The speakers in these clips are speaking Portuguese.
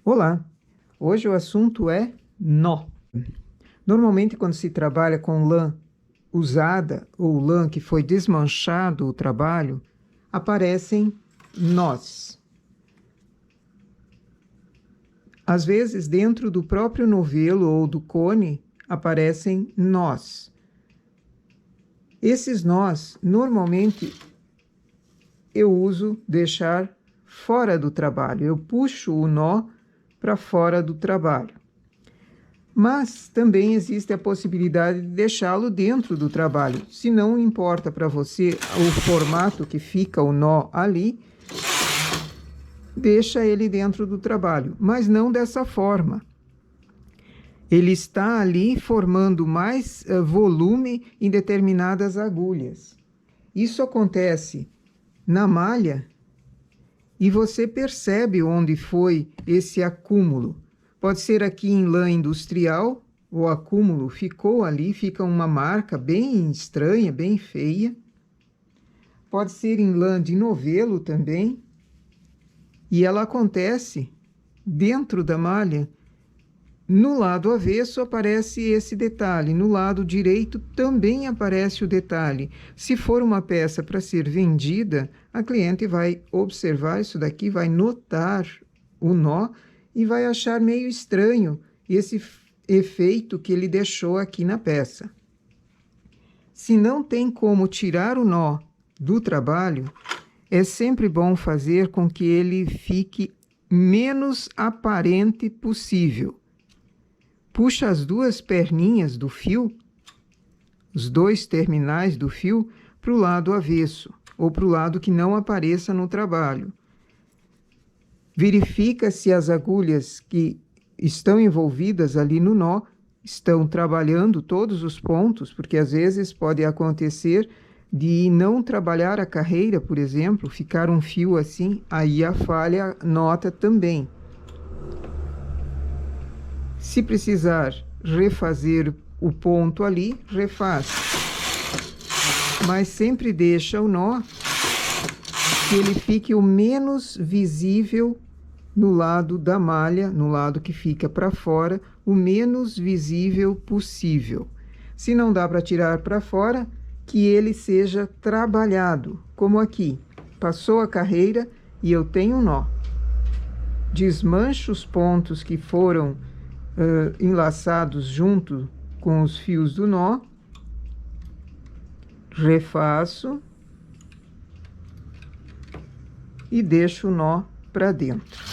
Olá! Hoje o assunto é nó. Normalmente, quando se trabalha com lã usada ou lã que foi desmanchado o trabalho, aparecem nós. Às vezes, dentro do próprio novelo ou do cone, aparecem nós. Esses nós, normalmente, eu uso deixar fora do trabalho. Eu puxo o nó para fora do trabalho. Mas também existe a possibilidade de deixá-lo dentro do trabalho. Se não importa para você o formato que fica o nó ali, deixa ele dentro do trabalho, mas não dessa forma. Ele está ali formando mais volume em determinadas agulhas. Isso acontece na malha e você percebe onde foi esse acúmulo. Pode ser aqui em lã industrial, o acúmulo ficou ali, fica uma marca bem estranha, bem feia. Pode ser em lã de novelo também. E ela acontece dentro da malha. No lado avesso aparece esse detalhe, no lado direito também aparece o detalhe. Se for uma peça para ser vendida, a cliente vai observar isso daqui, vai notar o nó e vai achar meio estranho esse efeito que ele deixou aqui na peça. Se não tem como tirar o nó do trabalho, é sempre bom fazer com que ele fique menos aparente possível. Puxa as duas perninhas do fio, os dois terminais do fio, para o lado avesso, ou para o lado que não apareça no trabalho. Verifica se as agulhas que estão envolvidas ali no nó estão trabalhando todos os pontos, porque às vezes pode acontecer de não trabalhar a carreira, por exemplo, ficar um fio assim, aí a falha nota também. Se precisar refazer o ponto ali, refaz. Mas sempre deixa o nó que ele fique o menos visível no lado da malha, no lado que fica para fora, o menos visível possível. Se não dá para tirar para fora, que ele seja trabalhado, como aqui. Passou a carreira e eu tenho um nó. Desmancho os pontos que foram enlaçados junto com os fios do nó, refaço e deixo o nó para dentro.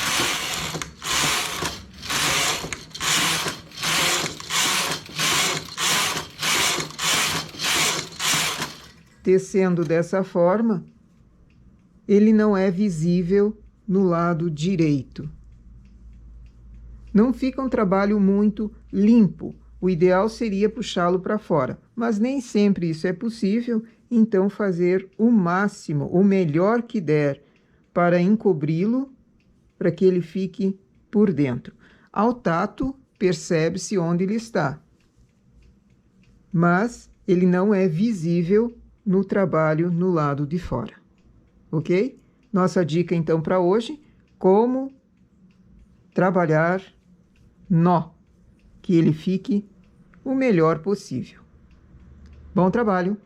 Tecendo dessa forma, ele não é visível no lado direito. Não fica um trabalho muito limpo. O ideal seria puxá-lo para fora, mas nem sempre isso é possível, então fazer o máximo, o melhor que der para encobri-lo, para que ele fique por dentro. Ao tato, percebe-se onde ele está, mas ele não é visível no trabalho no lado de fora. Ok? Nossa dica então para hoje, como trabalhar nó, que ele fique o melhor possível. Bom trabalho!